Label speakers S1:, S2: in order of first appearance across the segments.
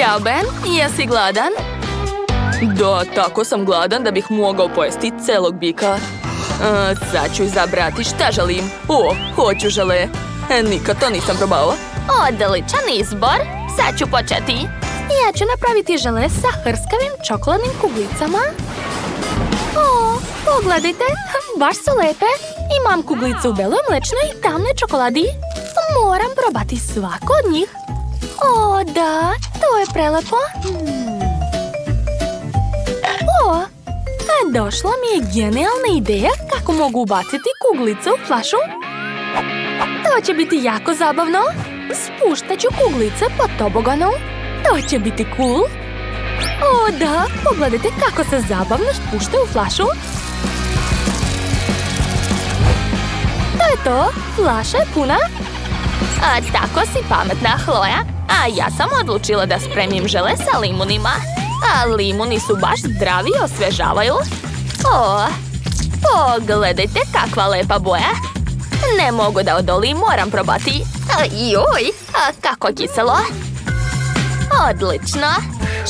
S1: Ćao, Ben. Jesi gladan? Da, tako sam gladan da bih mogao pojesti celog bika. Sad ću izabrati šta želim. Hoću žele. Nikad to nisam probao.
S2: Odličan izbor. Sad ću početi. Ja ću napraviti žele sa hrskavim čokoladnim kuglicama. Pogledajte, baš su lepe. Imam kuglice u beloj mlečnoj i tamnoj čokoladi. Moram probati svaku od njih. Da, to je prelepo. Došla mi je genijalna ideja kako mogu ubaciti kuglice u flašu. To će biti jako zabavno. Spuštat ću kuglice po toboganu. To će biti cool. Da, pogledajte kako se zabavno spušta u flašu. To je to, flaša je puna.
S1: Tako si pametna, Chloe. A ja sam odlučila da spremim žele sa limunima. A limuni su baš zdravi i osvežavaju. Pogledajte kakva lepa boja. Ne mogu da odolim, moram probati. Joj, kako kiselo. Odlično.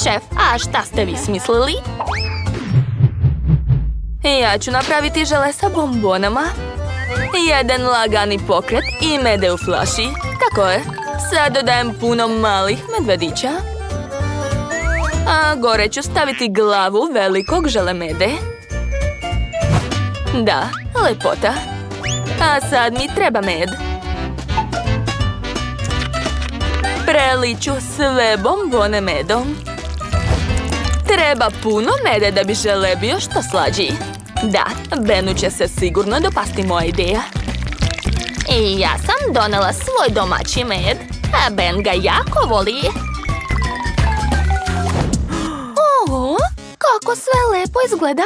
S1: Šef, a šta ste vi smislili? Ja ću napraviti žele sa bombonama. Jedan lagani pokret i mede u flaši. Tako je. Sad dodajem puno malih medvedića. A gore ću staviti glavu velikog žele mede. Da, lepota. A sad mi treba med. Preliću sve bombone medom. Treba puno mede da bi žele bio što slađi. Da, Benu će se sigurno dopasti moja ideja. I ja sam donela svoj domaći med, a Ben ga jako voli.
S2: Kako sve lepo izgleda.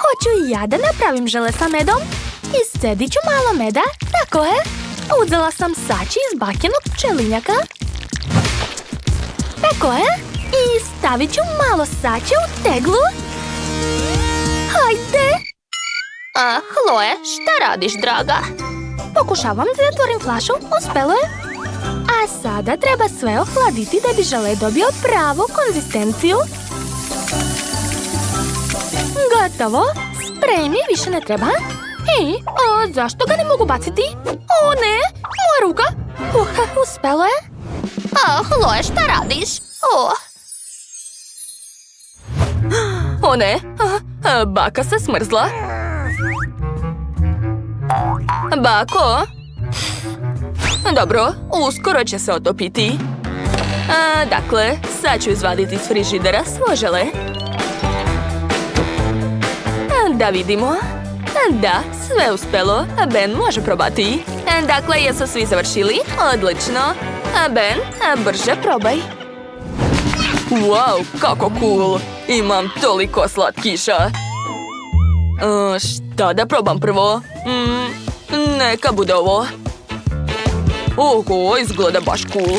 S2: Hoću i ja da napravim žele sa medom. Iscedit ću malo meda, tako je. Uzela sam sači iz bakenog pčelinjaka. Tako je. I stavit ću malo sače u teglu. Hajde!
S1: Chloe, šta radiš, draga?
S2: Pokušavam da zatvorim flašu, uspelo je. A sada treba sve ohladiti da bi žele dobio pravu konzistenciju. Gotovo. Sprej mi više ne treba. Zašto ga ne mogu baciti? Ne, moja ruka. Uspelo je.
S1: Chloe, šta radiš? Ne, baka se smrzla. Bako? Dobro, uskoro će se otopiti. Dakle, sad ću izvaditi iz frižidera svoje žele. Da vidimo. Da, sve uspelo. Ben može probati. Dakle, jesu svi završili? Odlično. Ben, brže probaj. Wow, kako cool. Imam toliko slatkiša. Šta da probam prvo? Neka bude ovo. Izgleda baš cool.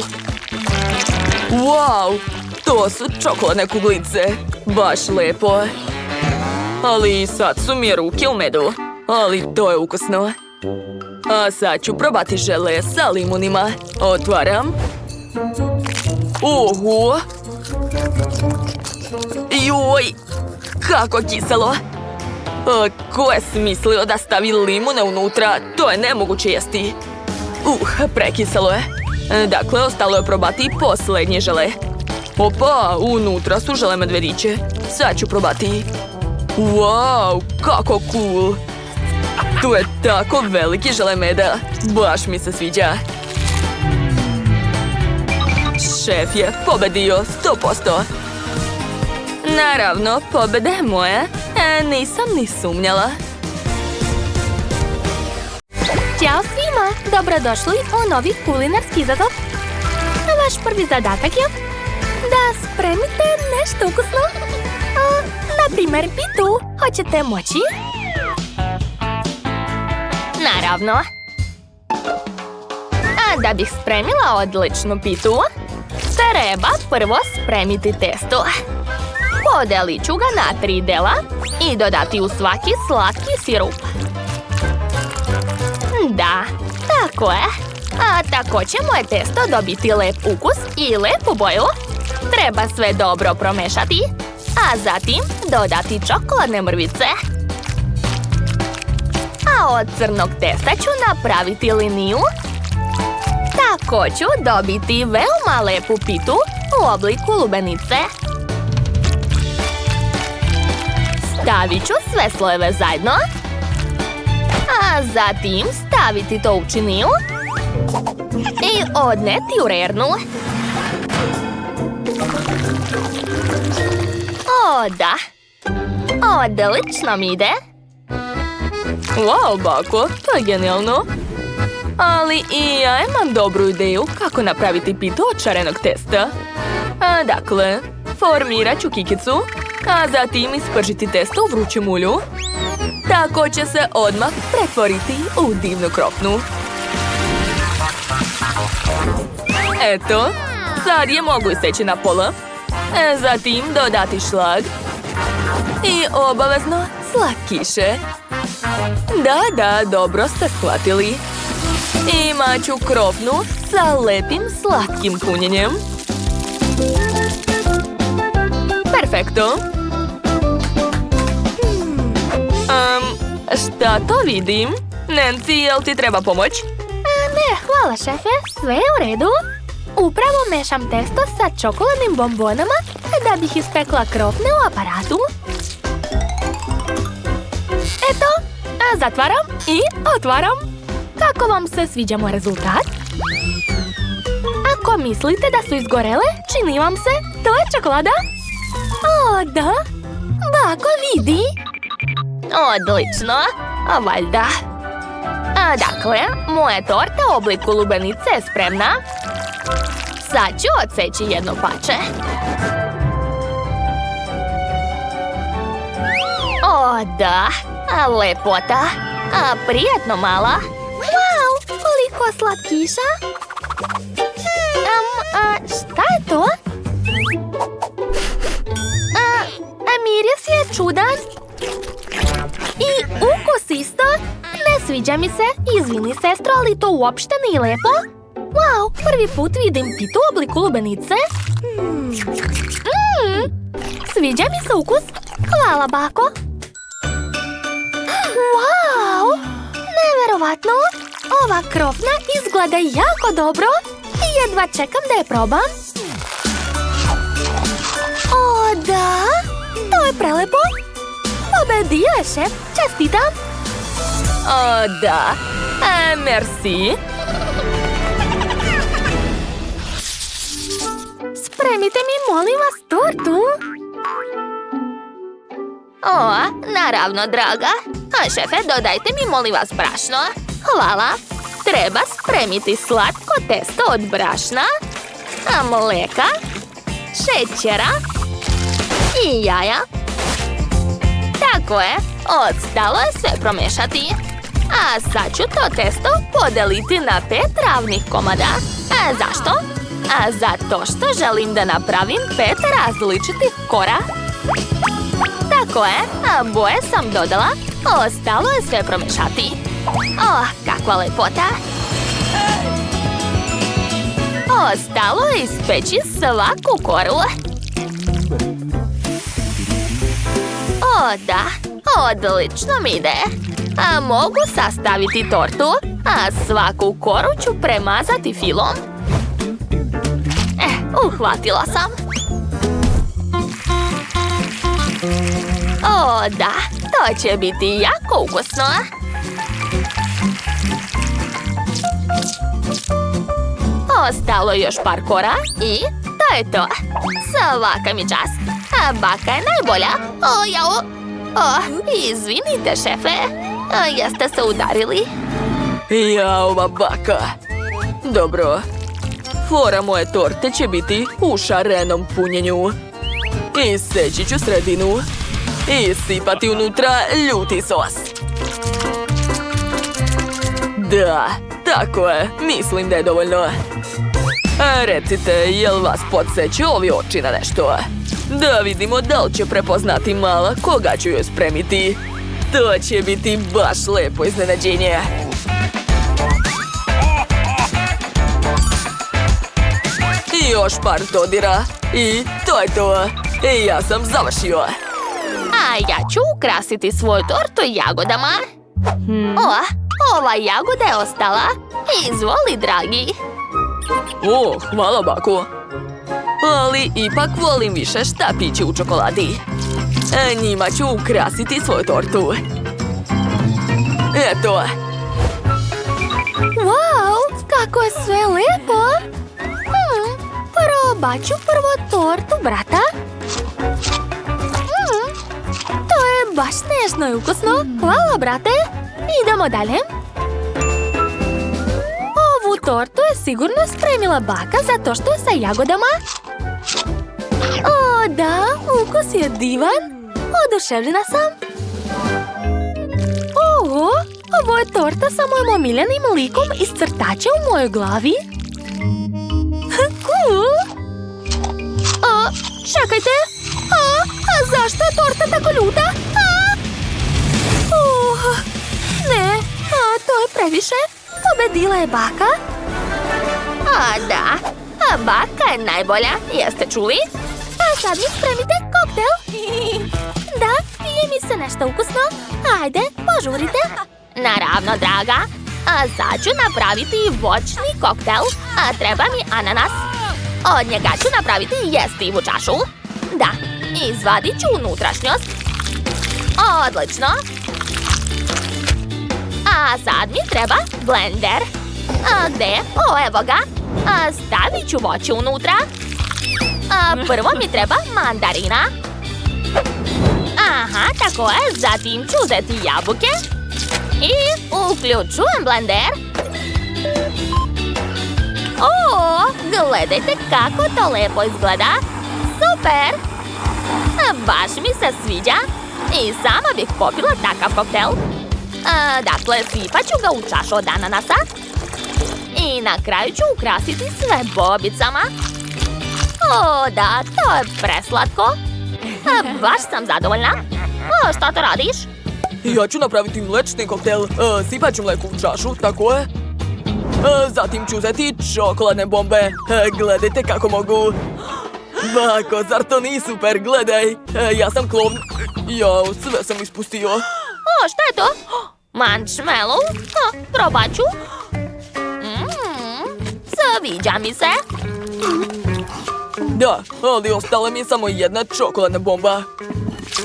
S1: Wow, to su čokoladne kuglice. Baš lepo. Ali sad su mi ruke u medu. Ali to je ukusno. A sad ću probati žele sa limunima. Otvaram. Joj, kako kiselo. Ko je smislio da stavi limune unutra? To je nemoguće jesti. Prekiselo je. Dakle, ostalo je probati posljednje žele. Opa, unutra su žele medvediće. Sad ću probati. Wow, kako cool. Tu je tako veliki žele meda. Baš mi se sviđa. Šef je pobedio 100%. Naravno, pobeda je moja. Nisam ni sumnjala.
S2: Ćao svima! Dobrodošli u novi kulinarski izazov. Vaš prvi zadatak je da spremite nešto ukusno. Na primjer, pitu. Hoćete moći?
S1: Naravno. A da bih spremila odličnu pitu, treba prvo spremiti testo. Podelit ću ga na 3 dela i dodati u svaki slatki sirup. Da, tako je. A tako će moje testo dobiti lep ukus i lepu boju.
S2: Treba sve dobro promešati, a zatim dodati čokoladne mrvice. A od crnog testa ću napraviti liniju. Tako ću dobiti veoma lepu pitu u obliku lubenice. Stavit ću sve slojeve zajedno. A zatim staviti to u činiju i odneti u rernu. O, da. Odlično mi ide.
S1: Wow, bako, to je genijalno. Ali i ja imam dobru ideju kako napraviti pitu od šarenog testa. Dakle, formirat ću kikicu, a zatim ispržiti testo u vrućem ulju. Tako će se odmah pretvoriti u divnu krofnu. Eto, sad je mogu iseći na pola. Zatim dodati šlag. I obavezno slatkiše. Da, dobro ste shvatili. Imat ću krofnu sa lepim slatkim punjenjem. Perfekto. Šta to vidim? Nancy, jel ti treba pomoć?
S2: Ne, hvala šefe, sve je u redu. Upravo mešam testo sa čokoladnim bombonama da bih ispekla krofne u aparatu. Eto, zatvaram i otvaram. Kako vam se sviđa moj rezultat? Ako mislite da su izgorele, čini vam se, to je čokolada. O, da. Bako, vidi.
S1: Odlično, valjda.
S2: Dakle, moja torta u obliku lubenice je spremna. Sad ću odseći jedno pače. O, da, lepota. Prijatno mala. Wow, koliko slatkiša. Šta je to? Miris je čudan. I ukus isto. Ne sviđa mi se. Izvini, sestro, ali to uopšte nije lepo. Wow, prvi put vidim pitu u obliku lubenice. Sviđa mi se ukus. Hvala, bako. Wow, neverovatno. Ova krofna izgleda jako dobro. Jedva čekam da je probam. O, da. To je prelepo. Pobedio je šef. Čestitam.
S1: O, da. Merci.
S2: Spremite mi, molim vas, tortu.
S1: O, naravno, draga. Šefe, dodajte mi, molim vas, brašno.
S2: Hvala.
S1: Treba spremiti slatko testo od brašna, mleka, šećera i jaja. Tako je, ostalo je sve promešati. A sad ću to testo podeliti na 5 ravnih komada. Zašto? Zato što želim da napravim 5 različitih kora. Tako je, boje sam dodala. Ostalo je sve promešati. Kakva lepota! Ostalo je ispeći svaku koru. O, da, odlično mi ide. Mogu sastaviti tortu, a svaku koru ću premazati filom. Uhvatila sam. O, da, to će biti jako ukusno. Ostalo još par kora i to je to. Svaka mi čast. Baka je najbolja. Izvinite, šefe. Jeste se udarili? Ova baka. Dobro. Fora moje torte će biti u šarenom punjenju. Iseći ću sredinu i sipati unutra ljuti sos. Da, tako je. Mislim da je dovoljno. Recite, jel vas podseću ovi oči na nešto? Da vidimo da li će prepoznati mala koga ću joj spremiti. To će biti baš lepo iznenađenje. Još par dodira. I to je to. I ja sam završio.
S2: A ja ću ukrasiti svoju tortu jagodama. Ova jagoda je ostala. Izvoli, dragi.
S1: Hvala, bako. Ali ipak volim više štapići u čokoladi. Njima ću ukrasiti svoju tortu. Eto.
S2: Wow, kako je sve lijepo. Probat ću prvo tortu brata. To je baš snežno i ukusno. Hvala, brate. Idemo dalje. Ovu tortu je sigurno spremila baka zato što je sa jagodama. O, da, ukus je divan. Oduševljena sam. Ovo je torta sa mojim omiljenim likom iz crtača u mojoj glavi. Cool. Čekajte. Zašto je torta tako ljuta? Ne, to je previše. Pobedila je baka. Da, baka je najbolja. Jeste čuli? A sad mi spremite koktel. Da, pije mi se nešto ukusno. Ajde, požurite. Naravno, draga. Sad ću napraviti voćni koktel. Treba mi ananas. Od njega ću napraviti jestivu čašu. Da, izvadit ću unutrašnjost. Odlično. A sad mi treba blender. Gde je? Evo ga. Stavit ću voće unutra. Prvo mi treba mandarina. Aha, tako je. Zatim ću uzeti jabuke. I uključujem blender. Gledajte kako to lepo izgleda. Super! Baš mi se sviđa. I sama bih popila takav koktel. Dakle, sipat ću ga u čašu od ananasa. I na kraju ću ukrasiti sve bobicama. Da, to je preslatko. Baš sam zadovoljna. Šta to radiš?
S1: Ja ću napraviti mlečni koktel. Sipat ću mleko u čašu, tako je. Zatim ću uzeti čokoladne bombe. Gledajte kako mogu. Bako, zar to nije super? Gledaj. Ja sam klovn. Jao, sve sam ispustio.
S2: Šta je to? Marshmallow? Probat ću. Sviđa mi se.
S1: Da, ali ostala mi je samo jedna čokoladna bomba.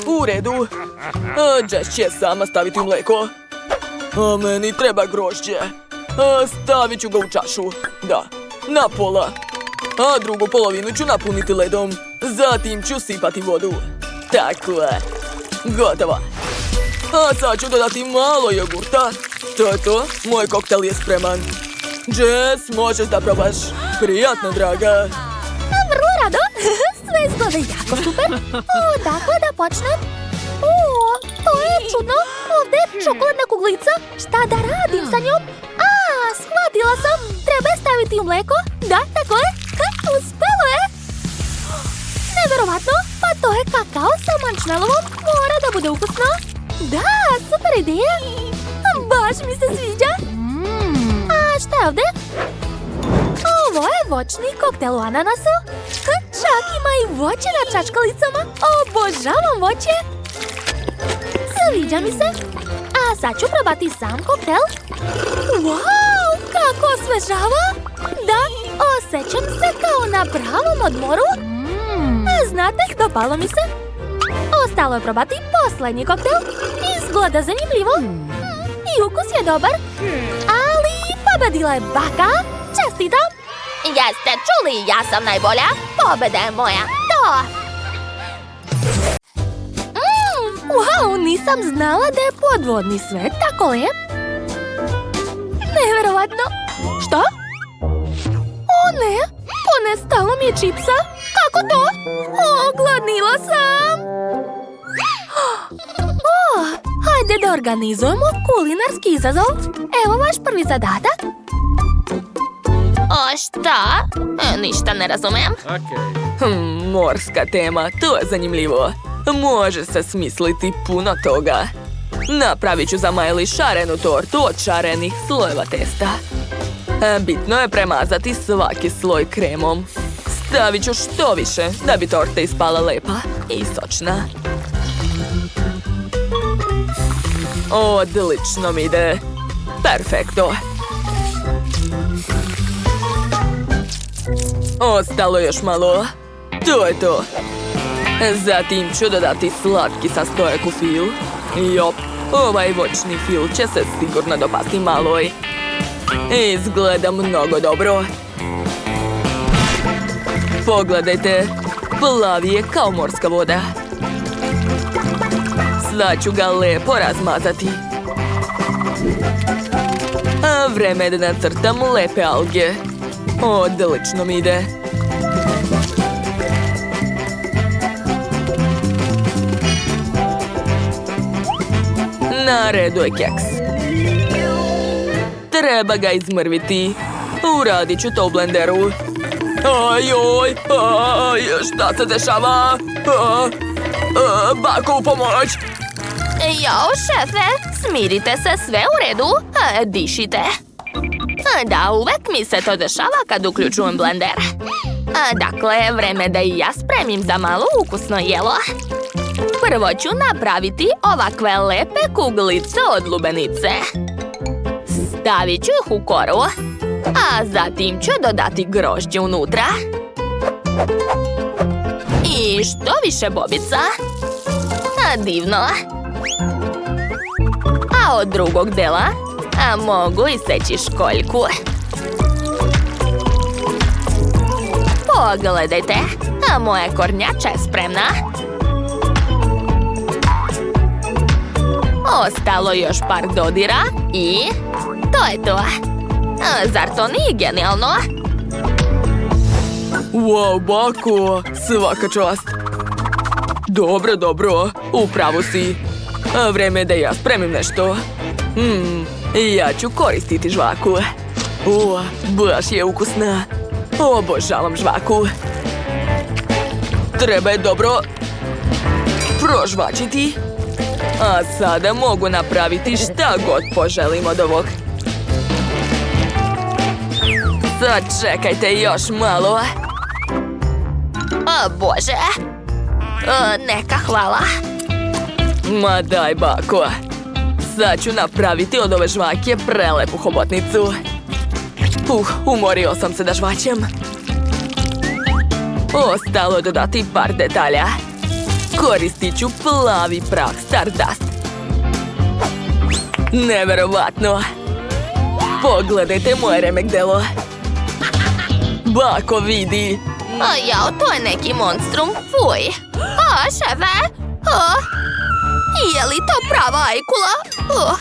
S1: U redu. Jess će sama staviti u mleko. A meni treba grožđe. Stavit ću ga u čašu. Da, na pola. A drugu polovinu ću napuniti ledom. Zatim ću sipati vodu. Tako je. Gotovo. A sad ću dodati malo jogurta. To je to. Moj koktel je spreman. Jess, možeš da probaš. Prijatno, draga.
S2: Vrlo rado. Sve izgleda jako super. Dakle, da počnem. To je čudno. Ovdje je čokoladna kuglica. Šta da radim sa njom? Shvatila sam. Treba je staviti u mleko. Da, tako je. Uspelo je. Neverovatno. Pa to je kakao sa marshmallowom. Mora da bude ukusno. Da, super ideja. Baš mi se sviđa. Šta je ovdje? Ovo je voćni koktel u ananasu. Čak ima i voće na čačkalicama. Obožavam voće. Sviđa mi se. A sad ću probati sam koktel. Wow, kako osvežava. Da, osjećam se kao na pravom odmoru. Znate, dopalo mi se. Ostalo je probati posljednji koktel. Izgleda zanimljivo. I ukus je dobar. Ali pobedila je baka. Čestitam. Jeste čuli, ja sam najbolja. Pobeda je moja. To. Wow, nisam znala da je podvodni svet tako lijep. Neverovatno. Šta? O ne, ponestalo mi je čipsa. Kako to? Ogladnila sam. Hajde da organizujemo kulinarski izazov. Evo vaš prvi zadatak. Šta? Ništa ne razumijem.
S1: Morska tema, to je zanimljivo. Može se smisliti puno toga. Napravit ću za Miley šarenu tortu od šarenih slojeva testa. Bitno je premazati svaki sloj kremom. Stavit ću što više da bi torta ispala lepa i sočna. Odlično mi ide. Perfekto. Ostalo još malo. To je to. Zatim ću dodati slatki sastojak u fil. Jop, ovaj voćni fil će se sigurno dopasti maloj. Izgleda mnogo dobro. Pogledajte, plavi je kao morska voda. Sad ću ga lepo razmazati. A vreme je da nacrtam lepe alge. Odlično mi ide. Na redu je keks. Treba ga izmrviti. Uradit ću to u blenderu. Ajoj, šta se dešava? Bako, u pomoć!
S2: Jao, šefe, smirite se, sve u redu, dišite. Da, uvek mi se to dešava kad uključujem blender. Dakle, vreme da i ja spremim za malo ukusno jelo. Prvo ću napraviti ovakve lepe kuglice od lubenice. Stavit ću ih u koru, a zatim ću dodati grožđe unutra. I što više bobica. Divno. A od drugog dela mogu iseći školjku. Pogledajte, moja kornjača je spremna. Ostalo još par dodira i to je to. Zar to nije genijalno?
S1: Wow, bako, svaka čast. Dobro, dobro, upravo si. Vreme je da ja spremim nešto. Ja ću koristiti žvaku. Baš je ukusna. Obožavam žvaku. Treba je dobro prožvačiti. A sada mogu napraviti šta god poželim od ovog. Sad čekajte još malo.
S2: O Bože. Neka hvala.
S1: Ma daj, bako. Sad ću napraviti od ove žvake prelepu hobotnicu. Umorio sam se da žvaćem. Ostalo dodati par detalja. Koristit ću plavi prah Stardust. Neverovatno. Pogledajte moje remek delo. Bako, vidi.
S2: Jao, to je neki monstrum. Fuj. Šefe. Je li to prava ajkula?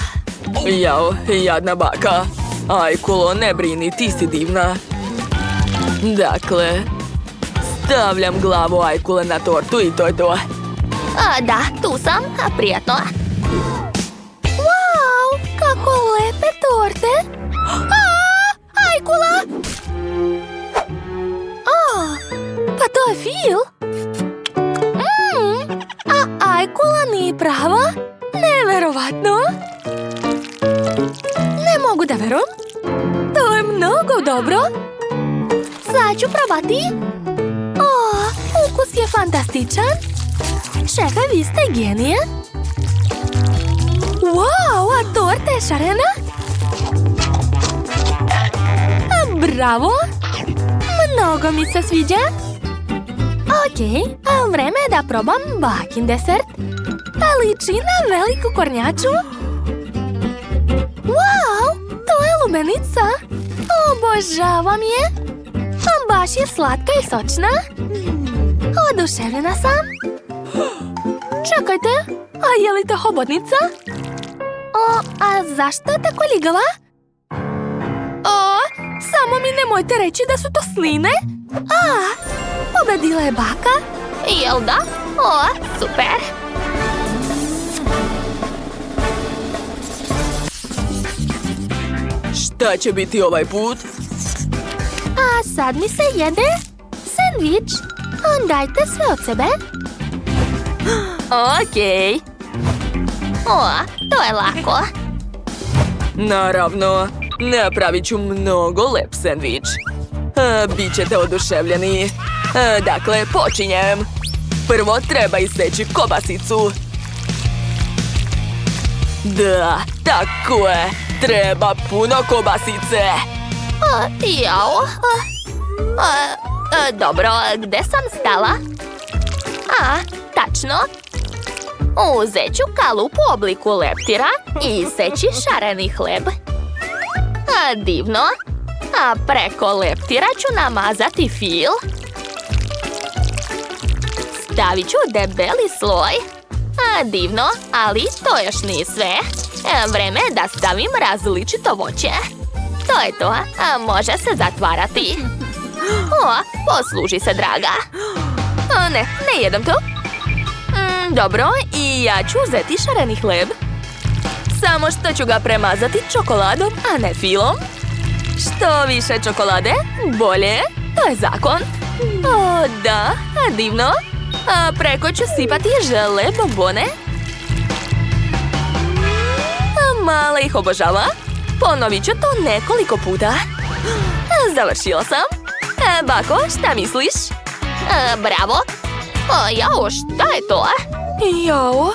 S1: Jao, jadna baka. Ajkulo, ne brini, ti si divna. Dakle, stavljam glavu ajkule na tortu i to je to.
S2: Da, tu sam. Prijatno. Wow, kako lepe torte. Ajkula! Pa to je fil. A ajkula nije prava? Neverovatno. Ne mogu da verujem. To je mnogo dobro. Sad ću probati. Ukus je fantastičan. Šefe, vi ste genije. Wow, a torta je šarena. Bravo. Mnogo mi se sviđa. Ok, vreme je da probam bakin desert. Liči na veliku kornjaču. Wow, to je lubenica. Obožavam je. Baš je slatka i sočna. Oduševljena sam. Čekajte, je li to hobotnica? A zašto je tako ligava? Samo mi nemojte reći da su to sline. Pobedila je baka. Jel da? Super.
S1: Šta će biti ovaj put?
S2: Sad mi se jede sendvič. Dajte sve od sebe.
S1: Ok.
S2: To je lako.
S1: Naravno, napravit ću mnogo lep sendvič. Bićete oduševljeni. Dakle, počinjem. Prvo treba iseći kobasicu. Da, tako je. Treba puno kobasice.
S2: Jao. Dobro, gde sam stala? Tačno. Uzet ću kalup u obliku leptira i iseći šareni hleb. Divno. A preko leptira ću namazati fil. Stavit ću debeli sloj. Divno, ali to još nije sve. Vreme je da stavim različito voće. To je to, može se zatvarati. Posluži se, draga. Ne jedem to. Dobro, i ja ću uzeti šareni hleb. Samo što ću ga premazati čokoladom, a ne filom. Što više čokolade, bolje. To je zakon. Da, divno. A preko ću sipati žele bombone. Mala ih obožava. Ponovit ću to nekoliko puta. Završila sam. Bako, šta misliš? Bravo. Jao, šta je to? Jao,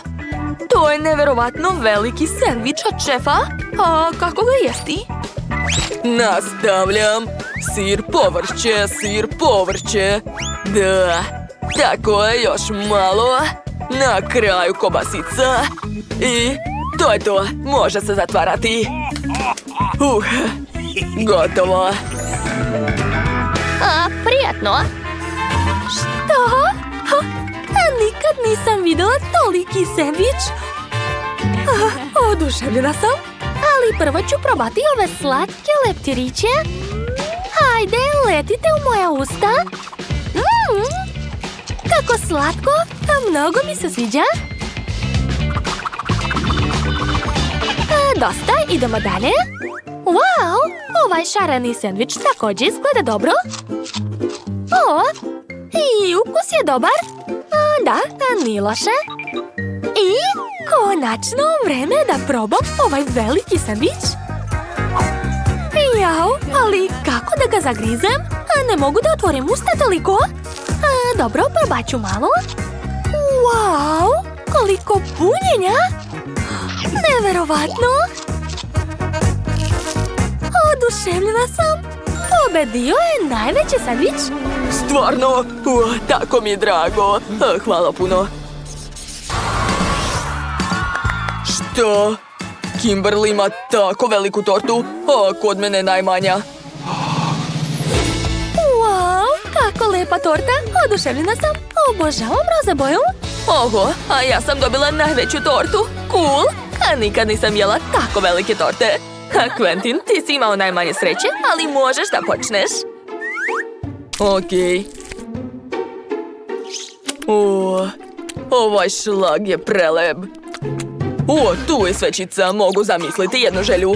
S2: to je neverovatno veliki sendvič od šefa. A kako ga jesti?
S1: Nastavljam. Sir, povrće. Da, tako je, još malo. Na kraju kobasica. I to je to, može se zatvarati. Gotovo.
S2: Prijatno. Što? Nikad nisam videla toliki sendvič. Oduševljena sam. Ali prvo ću probati ove slatke leptiriće. Hajde, letite u moja usta. Kako slatko, mnogo mi se sviđa. Dosta, idemo dalje. Wow, ovaj šareni sendvič također izgleda dobro. I ukus je dobar. Da, nije loše. I konačno vreme da probam ovaj veliki sendvič. Jao, ali kako da ga zagrizem? Ne mogu da otvorim usta toliko. Dobro, probat ću malo. Wow, koliko punjenja. Neverovatno. Oduševljena sam. Pobedio je najveći sendvič.
S1: Stvarno? Tako mi je drago. Hvala puno. Što? Kimberly ima tako veliku tortu, a kod mene najmanja.
S2: Wow, kako lepa torta. Oduševljena sam. Obožavam roze boju.
S1: Oho, a ja sam dobila najveću tortu. Cool. A nikad nisam jela tako velike torte. Quentin, ti si imao najmanje sreće, ali možeš da počneš. Okej. Ovaj šlag je prelep. Tu je svećica, mogu zamisliti jednu želju.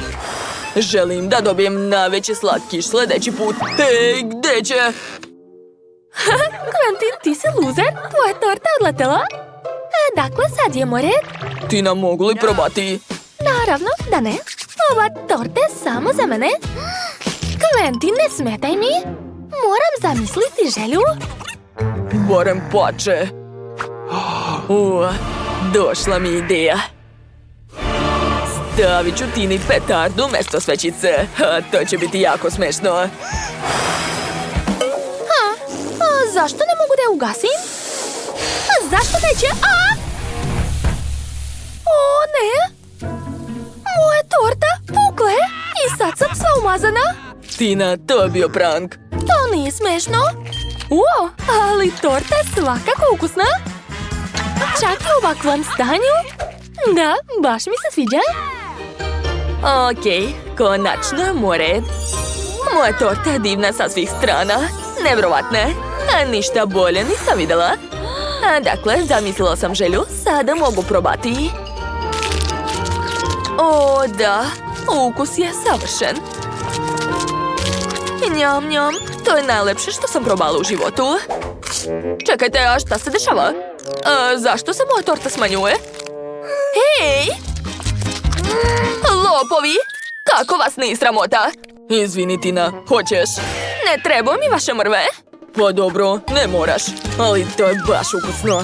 S1: Želim da dobijem najveći slatkiš sljedeći put. Hej, gde će?
S2: Quentin, ti si luzer, tvoja torta odletela. Dakle, sad je moj red.
S1: Tina, mogu li probati?
S2: Naravno da ne. Ova torta je samo za mene. Quentin, ne smetaj mi. Moram zamisliti želju.
S1: Barem pače. Došla mi ideja. Stavit ću Tini petardu umjesto svećice. To će biti jako smešno.
S2: Zašto ne mogu da je ugasim? Zašto neće? O, ne! Moja torta pukle i sad sam sva umazana.
S1: Tina, to je bio prank.
S2: To nije smešno. Ali torta je svakako ukusna. Čak i u ovakvom stanju. Da, baš mi se sviđa.
S1: Okej, konačno je moj red. Moja torta je divna sa svih strana. Nevjerovatna je. Ništa bolje nisam vidjela. Dakle, zamislila sam želju. Sada mogu probati. O, da. Ukus je savršen. Njam, njam. To je najlepše što sam probala u životu. Čekajte, a šta se dešava? Zašto se moja torta smanjuje? Hej! Lopovi! Kako vas nije sramota? Izvini, Tina, hoćeš? Ne treba mi vaše mrve. Pa dobro, ne moraš, ali to je baš ukusno.